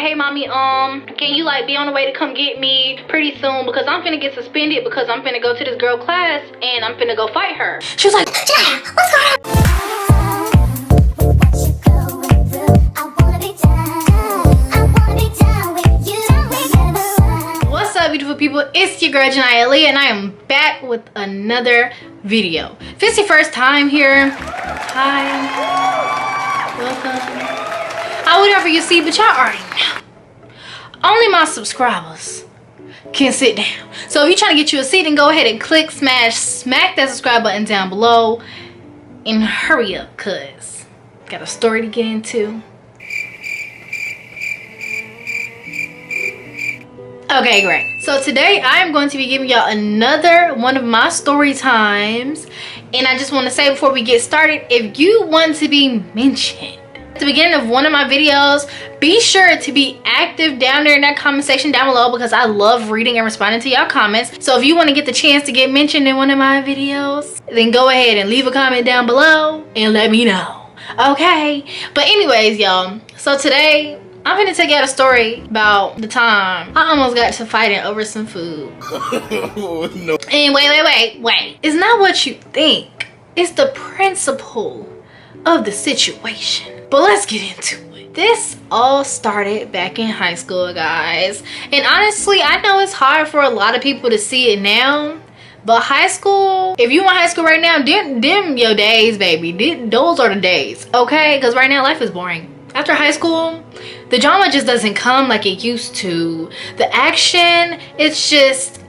hey mommy, can you like be on the way to come get me pretty soon, because I'm finna get suspended because I'm finna go to this girl class and I'm finna go fight her. She was like, Jania, what's going on? What's up, beautiful people? It's your girl Janiaaaliyah and I am back with another video. If it's your first time here, hi, welcome. Whatever you see, but y'all already know. Only my subscribers can sit down. So if you're trying to get you a seat, then go ahead and click, smack that subscribe button down below and hurry up, cause got a story to get into. Okay, great. So today I am going to be giving y'all another one of my story times, and I just want to say before we get started, if you want to be mentioned at the beginning of one of my videos, be sure to be active down there in that comment section down below, because I love reading and responding to y'all comments. So if you want to get the chance to get mentioned in one of my videos, then go ahead and leave a comment down below and let me know, okay? But anyways, y'all, so today I'm gonna tell y'all a story about the time I almost got to fighting over some food. Oh, no. And wait. It's not what you think. It's the principle of the situation. But let's get into it. This all started back in high school, guys. And honestly, I know it's hard for a lot of people to see it now. But high school, if you in high school right now, them your days, baby. Those are the days, okay? Because right now, life is boring. After high school, the drama just doesn't come like it used to. The action, it's just,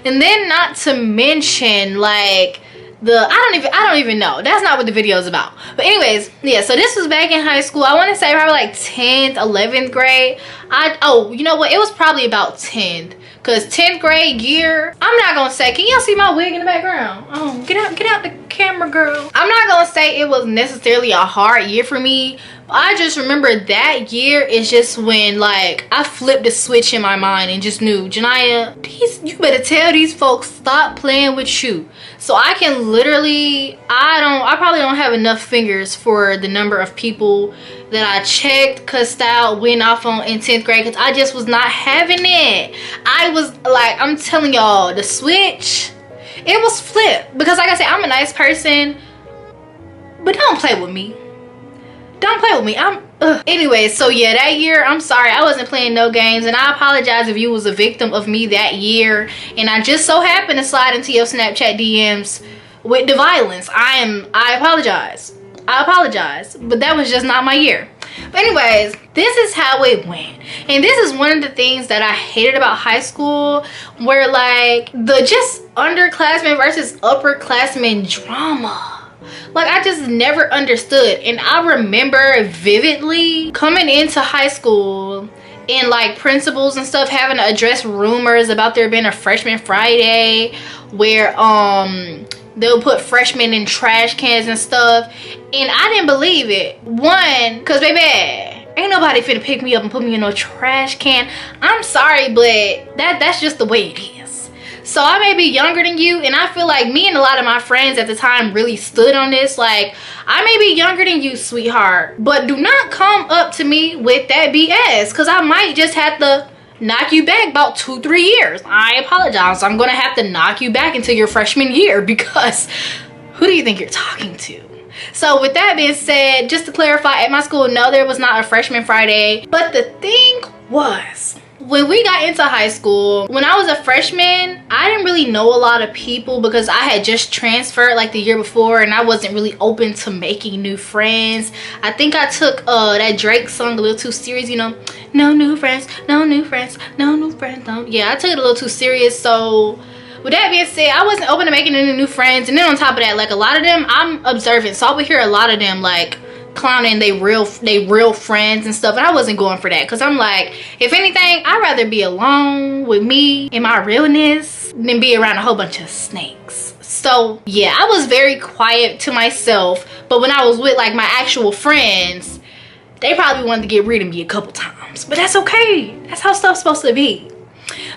And then not to mention, like, I don't even know. That's not what the video is about. But anyways, yeah, so this was back in high school. I want to say probably like 10th, 11th grade. Oh, you know what? It was probably about 10th. Because 10th grade year, I'm not going to say, can y'all see my wig in the background? Oh, get out the camera, girl. I'm not going to say it was necessarily a hard year for me. I just remember that year is just when, like, I flipped the switch in my mind and just knew, Jania, you better tell these folks stop playing with you. So I can literally, I probably don't have enough fingers for the number of people that I checked, cussed out, went off on in 10th grade, because I just was not having it. I was like, I'm telling y'all, the switch, it was flipped. Because like I said, I'm a nice person, but don't play with me. Don't play with me. Anyways, so yeah, that year, I'm sorry, I wasn't playing no games, and I apologize if you was a victim of me that year and I just so happened to slide into your Snapchat DMs with the violence. I apologize, but that was just not my year. But anyways, this is how it went, and this is one of the things that I hated about high school, where like the just underclassmen versus upperclassmen drama. Like, I just never understood. And I remember vividly coming into high school and like principals and stuff having to address rumors about there being a freshman Friday where they'll put freshmen in trash cans and stuff, and I didn't believe it. One, cause baby, ain't nobody finna pick me up and put me in no trash can. I'm sorry, but that's just the way it is. So I may be younger than you, and I feel like me and a lot of my friends at the time really stood on this. Like, I may be younger than you, sweetheart, but do not come up to me with that BS, because I might just have to knock you back about 2-3 years. I apologize. I'm gonna have to knock you back into your freshman year, because who do you think you're talking to? So with that being said, just to clarify, at my school, no, there was not a freshman Friday. But the thing was, when we got into high school, when I was a freshman, I didn't really know a lot of people because I had just transferred like the year before, and I wasn't really open to making new friends. I think I took that Drake song a little too serious, you know, no new friends, no new friends, no new friends, no. Yeah, I took it a little too serious. So with that being said, I wasn't open to making any new friends. And then on top of that, like, a lot of them, I'm observant, so I would hear a lot of them like clowning they real friends and stuff, and I wasn't going for that, because I'm like, if anything, I'd rather be alone with me and my realness than be around a whole bunch of snakes. So yeah, I was very quiet to myself, but when I was with like my actual friends, they probably wanted to get rid of me a couple times, but that's okay. That's how stuff's supposed to be.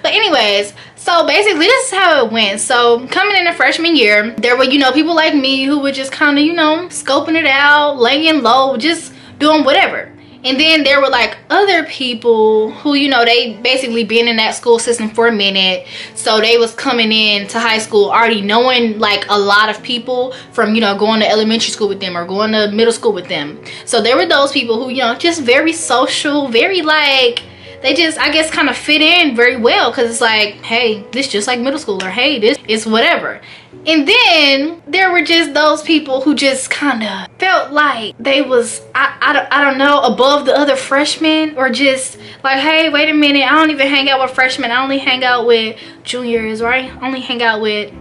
But anyways, So basically this is how it went. So coming in the freshman year, there were, you know, people like me who were just kind of, you know, scoping it out, laying low, just doing whatever. And then there were like other people who, you know, they basically been in that school system for a minute. So they was coming in to high school already knowing like a lot of people from, you know, going to elementary school with them or going to middle school with them. So there were those people who, you know, just very social, very like, they just, I guess, kind of fit in very well, because it's like, hey, this just like middle school, or hey, this is whatever. And then there were just those people who just kind of felt like they was, I don't know, above the other freshmen, or just like, hey, wait a minute, I don't even hang out with freshmen, I only hang out with juniors, right? I only hang out with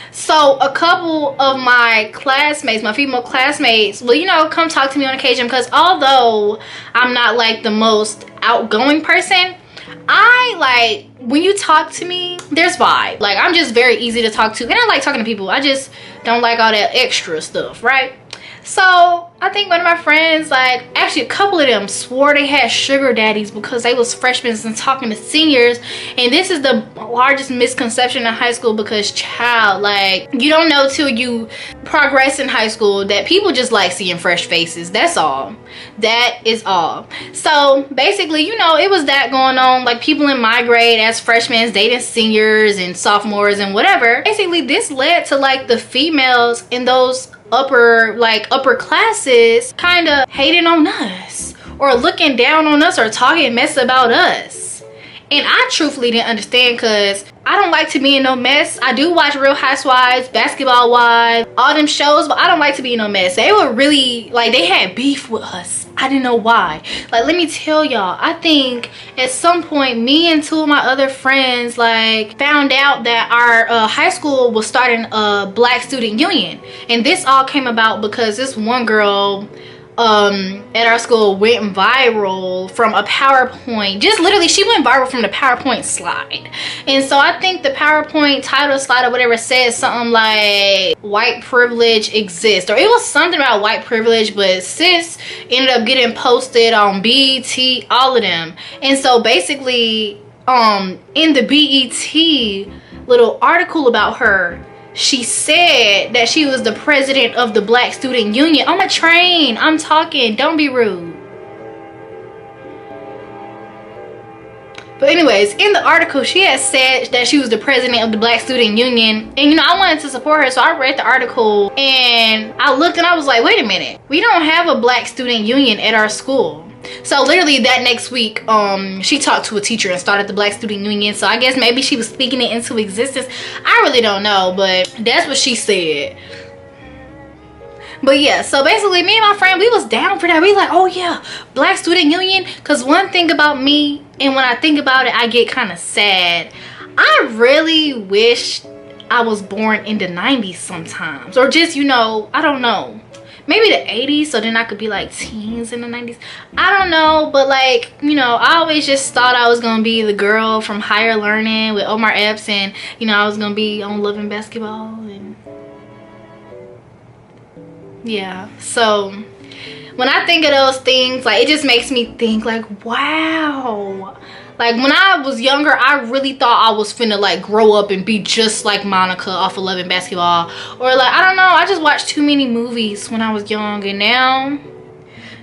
So a couple of my classmates, my female classmates, will, you know, come talk to me on occasion, because although I'm not like the most outgoing person, I like when you talk to me, there's vibe. Like, I'm just very easy to talk to, and I like talking to people. I just don't like all that extra stuff, right? So I think one of my friends, like, actually a couple of them swore they had sugar daddies because they was freshmen and talking to seniors. And this is the largest misconception in high school, because child, like, you don't know till you progress in high school that people just like seeing fresh faces. That's all. That is all. So basically, you know, it was that going on, like people in my grade as freshmen dating seniors and sophomores and whatever. Basically this led to like the females in those upper classes kind of hating on us, or looking down on us, or talking mess about us. And I truthfully didn't understand, because I don't like to be in no mess. I do watch Real Housewives, Basketball Wives, all them shows, but I don't like to be in no mess. They were really like, they had beef with us. I didn't know why. Like, let me tell y'all, I think at some point me and two of my other friends like found out that our high school was starting a Black student union. And this all came about because this one girl at our school went viral from a PowerPoint. Just literally, she went viral from the PowerPoint slide. And so I think the PowerPoint title slide or whatever said something like white privilege exists, or it was something about white privilege, but sis ended up getting posted on BET, all of them. And so basically in the BET little article about her, she said that she was the president of the Black Student Union. On a train, I'm talking, don't be rude. But anyways, in the article, she had said that she was the president of the Black Student Union. And you know, I wanted to support her, so I read the article and I looked and I was like, wait a minute, we don't have a Black Student Union at our school. So literally that next week, she talked to a teacher and started the Black Student Union. So I guess maybe she was speaking it into existence. I really don't know, but that's what she said. But yeah, so basically me and my friend, we was down for that. We like, oh yeah, Black Student Union. Because one thing about me, and when I think about it, I get kind of sad. I really wish I was born in the 90s sometimes. Or just, you know, I don't know, maybe the 80s, so then I could be like teens in the 90s. I don't know, but like, you know, I always just thought I was gonna be the girl from Higher Learning with Omar Epps, and you know, I was gonna be on Love and Basketball, and yeah. So when I think of those things, like, it just makes me think like, wow. Like, when I was younger, I really thought I was finna like grow up and be just like Monica off of Love and Basketball. Or like, I don't know, I just watched too many movies when I was young, and now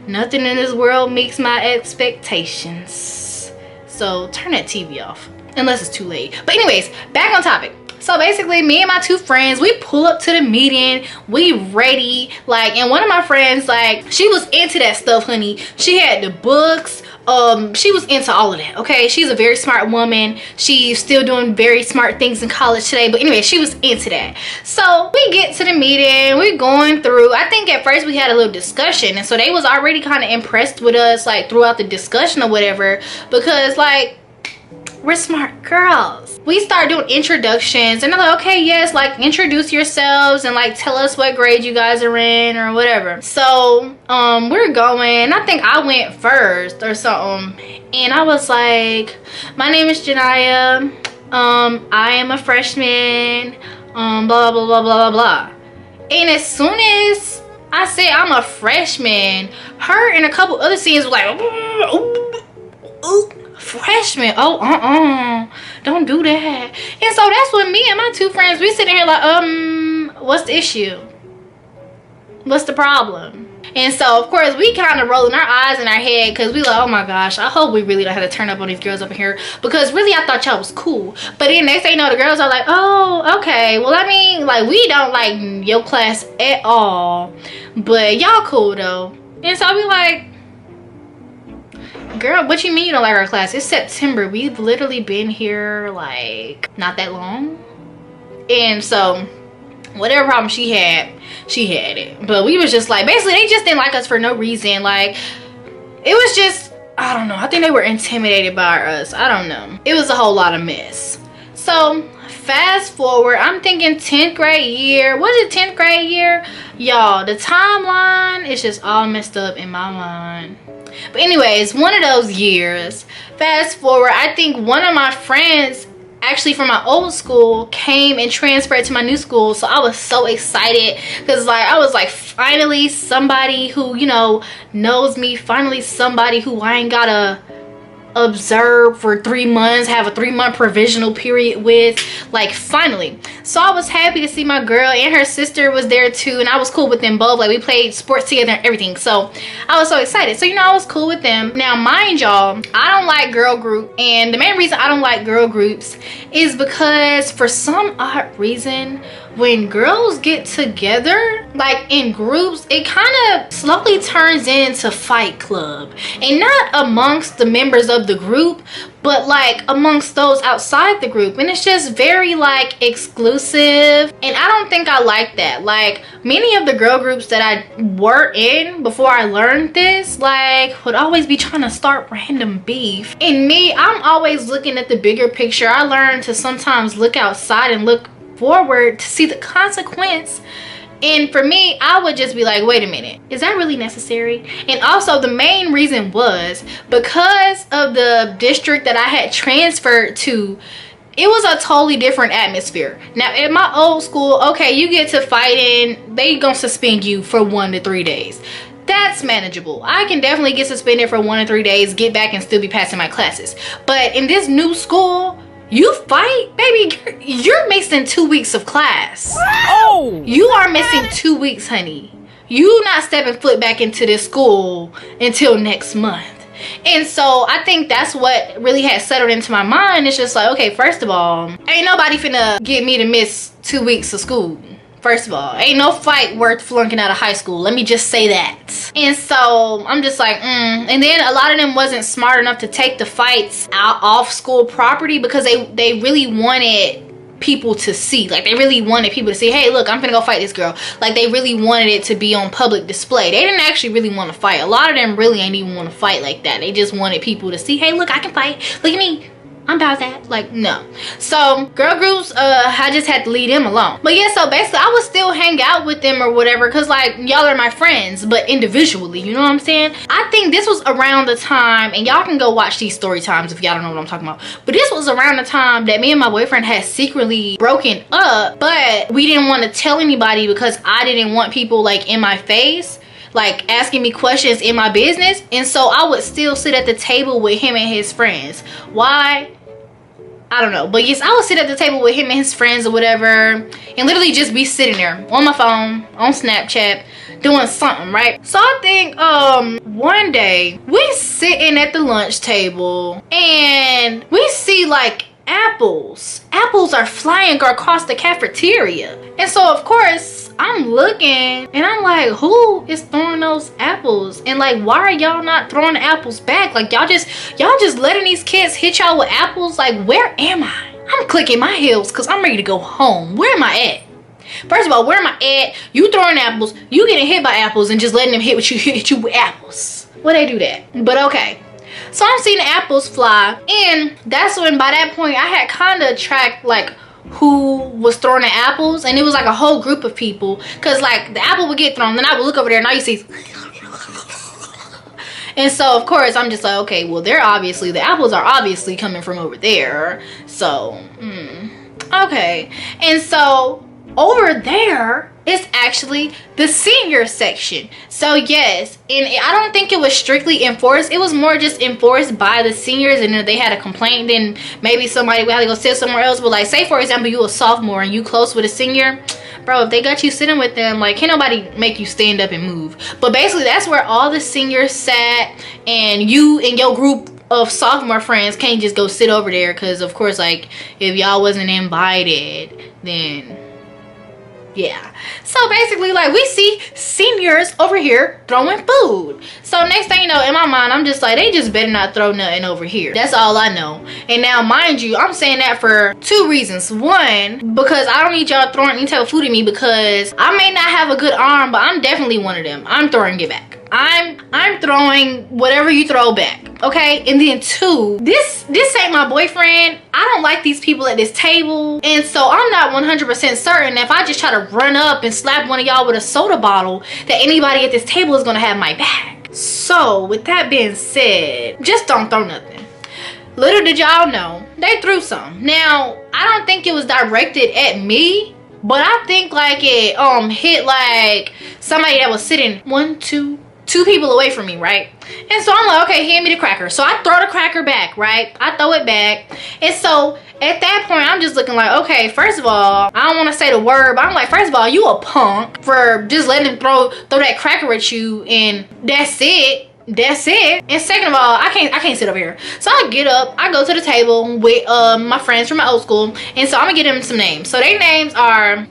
nothing in this world meets my expectations. So turn that TV off, unless it's too late. But anyways, back on topic. So basically, me and my two friends, we pull up to the meeting, we ready, like, and one of my friends, like, she was into that stuff, honey. She had the books, she was into all of that, okay? She's a very smart woman. She's still doing very smart things in college today, but anyway, she was into that. So we get to the meeting, we're going through. I think at first we had a little discussion, and so they was already kind of impressed with us, like, throughout the discussion or whatever, because like, we're smart girls. We start doing introductions, and they're like, okay, yes, like, introduce yourselves and like tell us what grade you guys are in or whatever. So we're going, I think I went first or something, and I was like, my name is Jania, I am a freshman, blah blah blah blah blah blah. And as soon as I said I'm a freshman, her and a couple other seniors were like, ooh, freshman. Oh, don't do that. And so that's when me and my two friends, we sitting here like, what's the issue? What's the problem? And so, of course, we kind of rolling our eyes in our head because we like, oh my gosh, I hope we really don't have to turn up on these girls up in here, because really I thought y'all was cool. But then next thing you know, the girls are like, oh, okay, well, I mean, like, we don't like your class at all, but y'all cool though. And so we like, girl, what you mean you don't like our class? It's September. We've literally been here like not that long. And so whatever problem she had it. But we was just like, basically they just didn't like us for no reason. Like, it was just, I don't know, I think they were intimidated by us. I don't know, it was a whole lot of mess. So fast forward, I'm thinking 10th grade year. Was it 10th grade year? Y'all, the timeline is just all messed up in my mind. But anyways, one of those years, fast forward, I think one of my friends actually from my old school came and transferred to my new school. So I was so excited because like I was like, finally somebody who, you know, knows me, finally somebody who I ain't gotta observe for 3 months, have a 3-month provisional period with, like, finally. So I was happy to see my girl, and her sister was there too, and I was cool with them both. Like, we played sports together and everything, so I was so excited. So, you know, I was cool with them. Now mind y'all, I don't like girl group, and the main reason I don't like girl groups is because for some odd reason, when girls get together like in groups, it kind of slowly turns into fight club, and not amongst the members of the group, but like amongst those outside the group. And it's just very like exclusive, and I don't think I like that. Like, many of the girl groups that I were in before I learned this, like, would always be trying to start random beef. And me, I'm always looking at the bigger picture. I learned to sometimes look outside and look forward to see the consequence. And for me, I would just be like, wait a minute, is that really necessary? And also the main reason was because of the district that I had transferred to, it was a totally different atmosphere. Now at my old school, okay, you get to fighting, they gonna suspend you for 1 to 3 days. That's manageable. I can definitely get suspended for 1 to 3 days, get back and still be passing my classes. But in this new school, you fight, baby, you're missing 2 weeks of class. Oh, you are missing 2 weeks, honey. You not stepping foot back into this school until next month. And so I think that's what really had settled into my mind. It's just like, okay, first of all, ain't nobody finna get me to miss 2 weeks of school. First of all, ain't no fight worth flunking out of high school. Let me just say that. And so I'm just like, And then a lot of them wasn't smart enough to take the fights out off school property, because they really wanted people to see. Like, they really wanted people to see, hey, look, I'm gonna go fight this girl. Like, they really wanted it to be on public display. They didn't actually really want to fight. A lot of them really ain't even want to fight like that. They just wanted people to see, hey, look, I can fight. Look at me. I'm about that. Like, no. So girl groups, I just had to leave them alone. But yeah, so basically I would still hang out with them or whatever, because like, y'all are my friends, but individually, you know what I'm saying? I think this was around the time, and y'all can go watch these story times if y'all don't know what I'm talking about, but this was around the time that me and my boyfriend had secretly broken up, but we didn't want to tell anybody because I didn't want people like in my face, like asking me questions in my business. And so I would still sit at the table with him and his friends. Why? I don't know, but yes, I would sit at the table with him and his friends or whatever, and literally just be sitting there on my phone, on Snapchat, doing something, right? So I think one day we sitting at the lunch table and we see like apples are flying across the cafeteria. And so of course I'm looking and I'm like, who is throwing those apples? And like, why are y'all not throwing the apples back? Like, y'all just letting these kids hit y'all with apples? Like, where am I? I'm clicking my heels because I'm ready to go home. Where am I at? First of all, where am I at? You throwing apples, you getting hit by apples, and just letting them hit you with apples. Why they do that? But okay. So I'm seeing the apples fly, and that's when, by that point, I had kind of tracked like who was throwing the apples, and it was like a whole group of people, because like the apple would get thrown, then I would look over there and all you see and so of course I'm just like, okay, well, the apples are obviously coming from over there. So okay. And so over there is actually the senior section. So yes, and I don't think it was strictly enforced. It was more just enforced by the seniors, and if they had a complaint, then maybe somebody would have to go sit somewhere else. But like, say for example, you a sophomore and you close with a senior, bro, if they got you sitting with them, like, can't nobody make you stand up and move. But basically that's where all the seniors sat, and you and your group of sophomore friends can't just go sit over there, because of course, like, if y'all wasn't invited, then yeah. So basically, like, we see seniors over here throwing food. So next thing you know, in my mind, I'm just like, they just better not throw nothing over here. That's all I know. And now, mind you, I'm saying that for two reasons. One, because I don't need y'all throwing any type of food at me, because I may not have a good arm, but I'm definitely one of them. I'm throwing it back. I'm throwing whatever you throw back, okay? And then two, this ain't my boyfriend. I don't like these people at this table, and so I'm not 100% certain if I just try to run up and slap one of y'all with a soda bottle that anybody at this table is gonna have my back. So with that being said, just don't throw nothing. Little did y'all know, they threw some. Now, I don't think it was directed at me, but I think like it hit like somebody that was sitting two people away from me, right? And so I'm like, okay, hand me the cracker. So I throw the cracker back, right? I throw it back. And so at that point, I'm just looking like, okay, first of all, I don't want to say the word, but I'm like, first of all, you a punk for just letting them throw that cracker at you, and that's it. That's it. And second of all, I can't sit over here. So I get up, I go to the table with my friends from my old school, and so I'm gonna get them some names. So their names are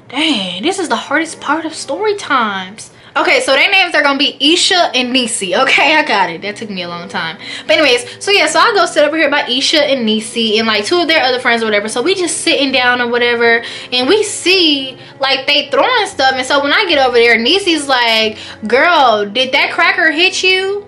dang, this is the hardest part of story times. Okay, so their names are gonna be Isha and Nisi. Okay, I got it. That took me a long time. But anyways, so yeah, so I go sit over here by Isha and Nisi and like two of their other friends or whatever. So we just sitting down or whatever, and we see like they throwing stuff. And so when I get over there, Nisi's like, girl, did that cracker hit you?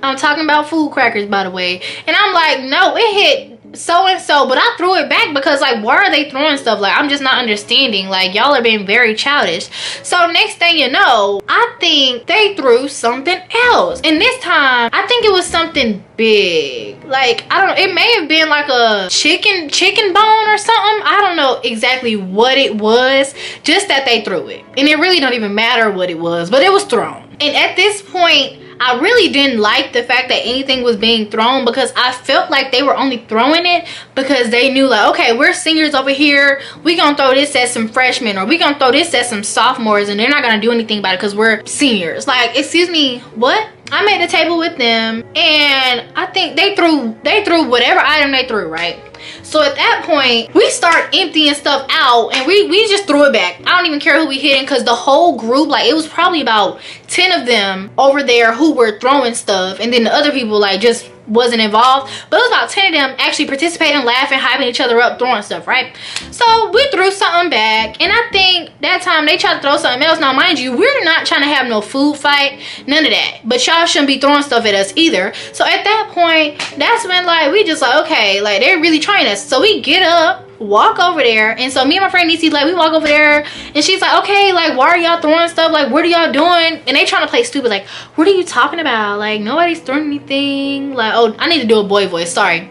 I'm talking about food crackers, by the way. And I'm like, no, it hit so and so, but I threw it back because like, why are they throwing stuff? Like, I'm just not understanding. Like, y'all are being very childish. So next thing you know, I think they threw something else, and this time I think it was something big. Like, I don't know, it may have been like a chicken bone or something. I don't know exactly what it was, just that they threw it, and it really don't even matter what it was, but it was thrown. And at this point, I really didn't like the fact that anything was being thrown, because I felt like they were only throwing it because they knew like, okay, we're seniors over here, we gonna throw this at some freshmen, or we gonna throw this at some sophomores, and they're not gonna do anything about it because we're seniors. Like, excuse me, what? I made a table with them, and I think they threw whatever item they threw, right? So at that point, we start emptying stuff out, and we just threw it back. I don't even care who we hitting, because the whole group, like, it was probably about 10 of them over there who were throwing stuff, and then the other people like just wasn't involved. But it was about 10 of them actually participating, laughing, hyping each other up, throwing stuff, right? So we threw something back, and I think that time they tried to throw something else. Now mind you, we're not trying to have no food fight, none of that, but y'all shouldn't be throwing stuff at us either. So at that point, that's when like we just like, okay, like they're really trying us. So we get up, walk over there, and so me and my friend Nisi, like, we walk over there, and she's like, okay, like, why are y'all throwing stuff? Like, what are y'all doing? And they trying to play stupid, like, what are you talking about? Like, nobody's throwing anything. Like, oh, I need to do a boy voice, sorry.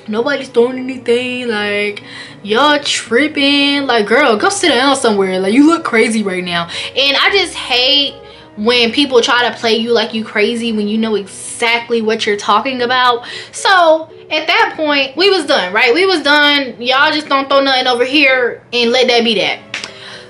Nobody's throwing anything. Like, y'all tripping. Like, girl, go sit down somewhere. Like, you look crazy right now. And I just hate when people try to play you like you crazy when you know exactly what you're talking about. So at that point, we was done, right? We was done. Y'all just don't throw nothing over here and let that be that.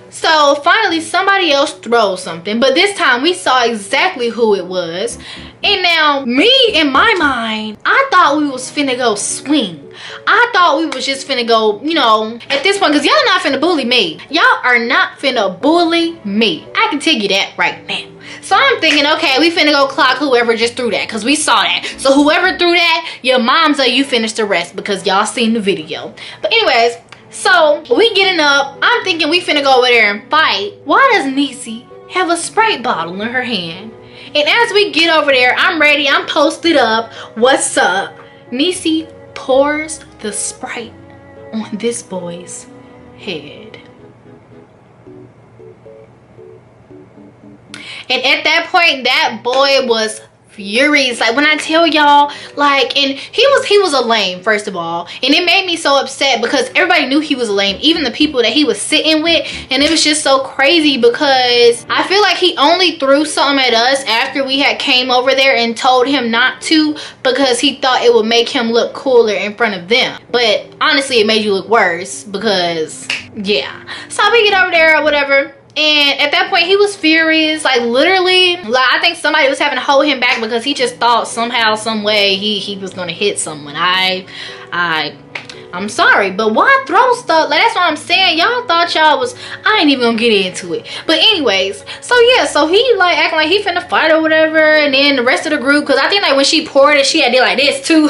So finally somebody else throws something, but this time we saw exactly who it was. And now me, in my mind, I thought we was finna go swing. I thought we was just finna go, you know, at this point, because y'all not finna bully me. Y'all are not finna bully me. I can tell you that right now. So I'm thinking, okay, we finna go clock whoever just threw that, because we saw that. So whoever threw that, your moms or you finished the rest, because y'all seen the video. But anyways, so we getting up. I'm thinking we finna go over there and fight. Why does Nisi have a Sprite bottle in her hand? And as we get over there, I'm ready, I'm posted up. What's up? Nisi pours the Sprite on this boy's head. And at that point, that boy was furious. Like when I tell y'all, like, and he was a lame, first of all, and it made me so upset because everybody knew he was a lame, even the people that he was sitting with. And it was just so crazy because I feel like he only threw something at us after we had came over there and told him not to, because he thought it would make him look cooler in front of them. But honestly, it made you look worse because yeah. So we get over there or whatever, and at that point he was furious. Like literally, like I think somebody was having to hold him back because he just thought somehow, some way he was gonna hit someone. I'm sorry, but why throw stuff? Like that's what I'm saying. Y'all thought y'all was, I ain't even gonna get into it. But anyways, so yeah, so he like acting like he finna fight or whatever, and then the rest of the group, because I think like when she poured it, she had did like this too.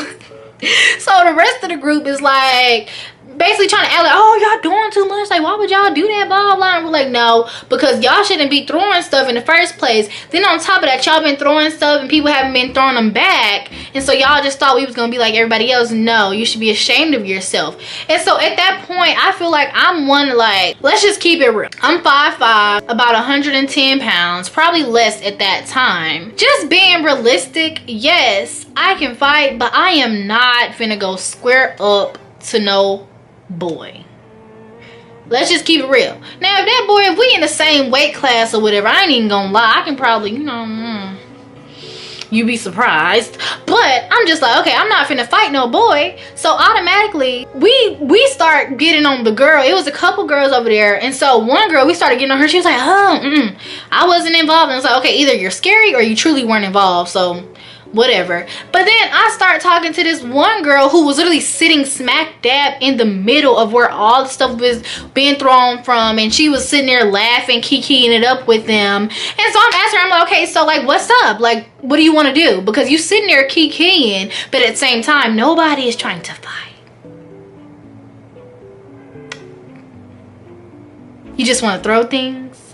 So the rest of the group is like basically trying to act like, oh, y'all doing too much, like why would y'all do that, blah blah. And we're like, no, because y'all shouldn't be throwing stuff in the first place. Then on top of that, y'all been throwing stuff and people haven't been throwing them back, and so y'all just thought we was gonna be like everybody else. No, you should be ashamed of yourself. And so at that point I feel like I'm one, like, let's just keep it real, I'm 5'5", about 110 pounds, probably less at that time. Just being realistic, yes, I can fight, but I am not finna go square up to no boy. Let's just keep it real. Now if that boy, if we in the same weight class or whatever, I ain't even gonna lie, I can probably, you know, you'd be surprised. But I'm just like, okay, I'm not finna fight no boy. So automatically we start getting on the girl. It was a couple girls over there, and so one girl, we started getting on her. She was like, oh, I wasn't involved. And I was like, okay, either you're scary or you truly weren't involved, so whatever. But then I start talking to this one girl who was literally sitting smack dab in the middle of where all the stuff was being thrown from, and she was sitting there laughing, kikiing it up with them. And so I'm asking her, I'm like, okay, so like what's up, like what do you want to do? Because you sitting there kikiing, but at the same time nobody is trying to fight. You just want to throw things.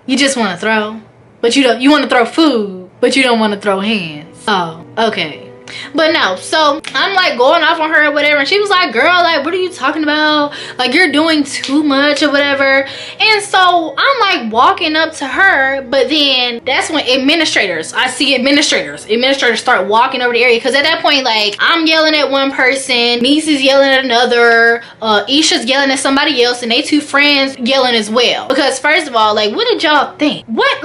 You just want to throw, but you want to throw food, but you don't want to throw hands. Oh, okay. But no, so I'm like going off on her or whatever, and she was like, girl, like what are you talking about? Like you're doing too much or whatever. And so I'm like walking up to her, but then that's when I see administrators start walking over the area, because at that point, like, I'm yelling at one person, niece is yelling at another, Isha's yelling at somebody else, and they two friends yelling as well. Because first of all, like, what did y'all think? What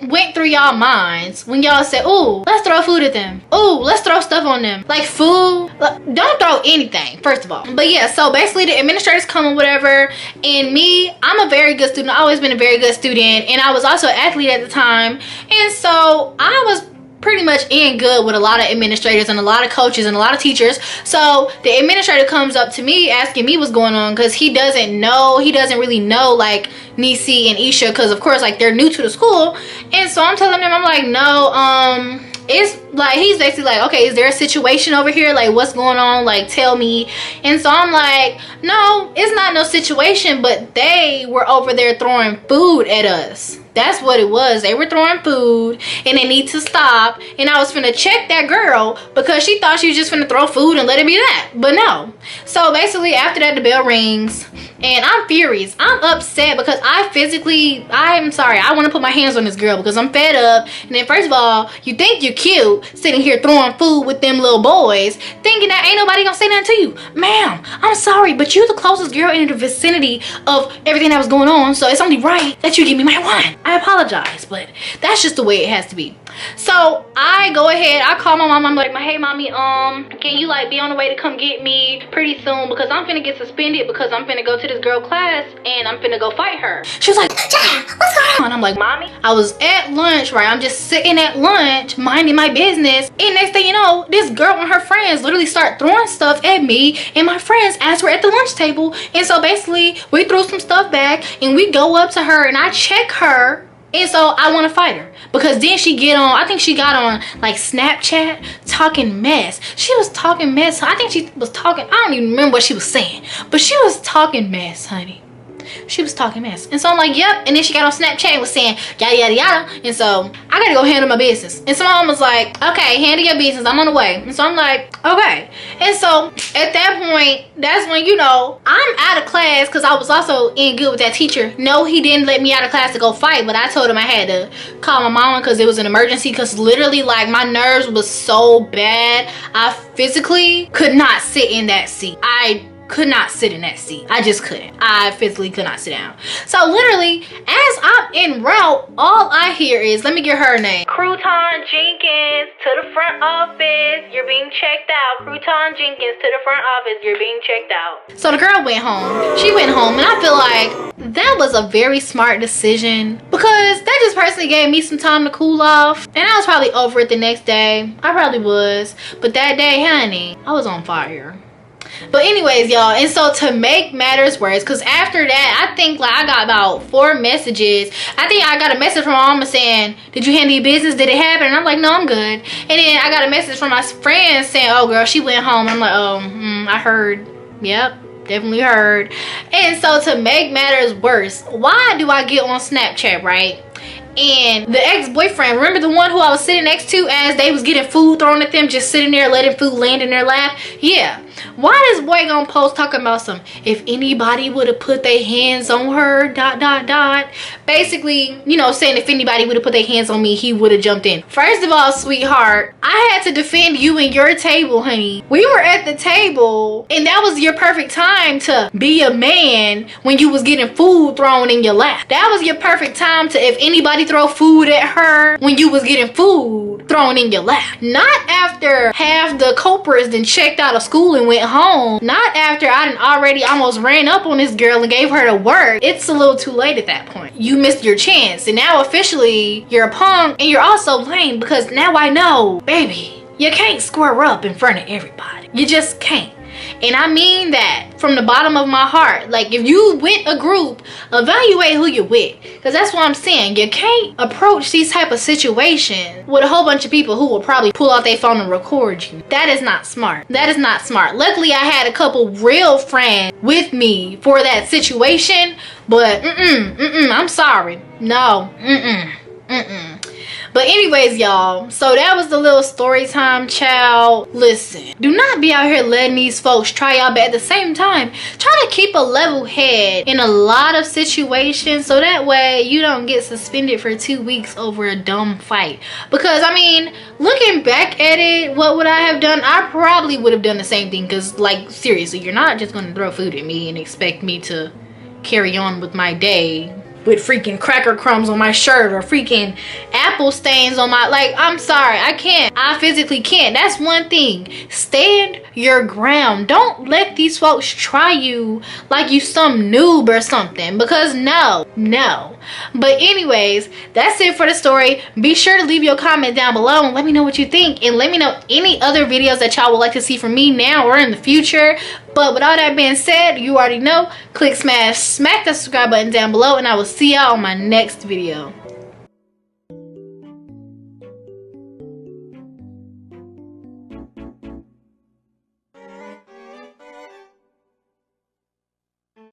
went through y'all minds when y'all said, ooh, let's throw food at them, ooh, let's throw stuff on them, like food? Don't throw anything, first of all. But yeah, so basically the administrators come or whatever, and me, I'm a very good student. I've always been a very good student, and I was also an athlete at the time, and so I was pretty much in good with a lot of administrators and a lot of coaches and a lot of teachers. So the administrator comes up to me asking me what's going on, because he doesn't really know like Nisi and Isha, because of course like they're new to the school. And so I'm telling him, I'm like, no, it's like, he's basically like, okay, is there a situation over here, like what's going on, like tell me. And so I'm like, no, it's not no situation, but they were over there throwing food at us. That's what it was. They were throwing food and they need to stop. And I was finna check that girl because she thought she was just finna throw food and let it be that. But no. So basically after that, the bell rings and I'm furious. I'm upset because I'm sorry, I want to put my hands on this girl because I'm fed up. And then first of all, you think you're cute sitting here throwing food with them little boys, thinking that ain't nobody gonna say nothing to you. Ma'am, I'm sorry, but you're the closest girl in the vicinity of everything that was going on, so it's only right that you give me my wine. I apologize, but that's just the way it has to be. So I go ahead, I call my mom. I'm like, hey mommy, can you like be on the way to come get me pretty soon, because I'm finna get suspended because I'm finna go to this girl class and I'm finna go fight her. She was like, Jania, what's going on? I'm like, mommy, I was at lunch, right? I'm just sitting at lunch minding my business, and next thing you know, this girl and her friends literally start throwing stuff at me and my friends as we're at the lunch table. And so basically we threw some stuff back and we go up to her and I check her. And so I want to fight her because then she get on, I think she got on like Snapchat talking mess. She was talking mess. I think she was talking, I don't even remember what she was saying, but she was talking mess, honey. she was talking mess. And so I'm like, yep. And then she got on Snapchat and was saying yada yada yada. And so I gotta go handle my business. And so my mom was like, okay, handle your business, I'm on the way. And so I'm like, okay. And so at that point, that's when, you know, I'm out of class, because I was also in good with that teacher. No, he didn't let me out of class to go fight, but I told him I had to call my mama because it was an emergency, because literally, like, my nerves was so bad. I physically could not sit in that seat. I could not sit in that seat. I just couldn't. I physically could not sit down. So literally, as I'm en route, all I hear is, let me get her name, Crouton Jenkins, to the front office, you're being checked out. Crouton Jenkins, to the front office, you're being checked out. So the girl went home. She went home, and I feel like that was a very smart decision, because that just personally gave me some time to cool off, and I was probably over it the next day. I probably was, but that day, honey, I was on fire. But anyways, y'all, and so to make matters worse, because after that, I think like I got about 4 messages. I think I got a message from my mama saying, did you handle your business? Did it happen? And I'm like, no, I'm good. And then I got a message from my friend saying, oh girl, she went home. I'm like, oh, I heard. Yep, definitely heard. And so to make matters worse, why do I get on Snapchat, right? And the ex-boyfriend, remember the one who I was sitting next to as they was getting food thrown at them, just sitting there letting food land in their lap? Yeah. Why this boy gonna post talking about some, if anybody would have put their hands on her, ... Basically, you know, saying if anybody would have put their hands on me, he would have jumped in. First of all, sweetheart, I had to defend you and your table, honey. We were at the table, and that was your perfect time to be a man when you was getting food thrown in your lap. That was your perfect time to, if anybody throw food at her, when you was getting food thrown in your lap. Not after half the culprits then checked out of school and went home. Not after I done already almost ran up on this girl and gave her the work. It's a little too late at that point. You missed your chance, and now officially you're a punk, and you're also lame, because now I know, baby, you can't square up in front of everybody. You just can't. And I mean that from the bottom of my heart. Like, if you with a group, evaluate who you're with, because that's what I'm saying. You can't approach these type of situations with a whole bunch of people who will probably pull out their phone and record you. That is not smart. That is not smart. Luckily, I had a couple real friends with me for that situation, but I'm sorry. No, But anyways, y'all, so that was the little story time, child. Listen, do not be out here letting these folks try y'all, but at the same time, try to keep a level head in a lot of situations, so that way you don't get suspended for 2 weeks over a dumb fight. Because I mean, looking back at it, what would I have done? I probably would have done the same thing, because like, seriously, you're not just gonna throw food at me and expect me to carry on with my day with freaking cracker crumbs on my shirt or freaking apple stains on my, like, I'm sorry, I can't. I physically can't. That's one thing. Stand your ground. Don't let these folks try you like you some noob or something, because no. But anyways, that's it for the story. Be sure to leave your comment down below and let me know what you think, and let me know any other videos that y'all would like to see from me now or in the future. But with all that being said, you already know, smack the subscribe button down below, and I will see y'all on my next video.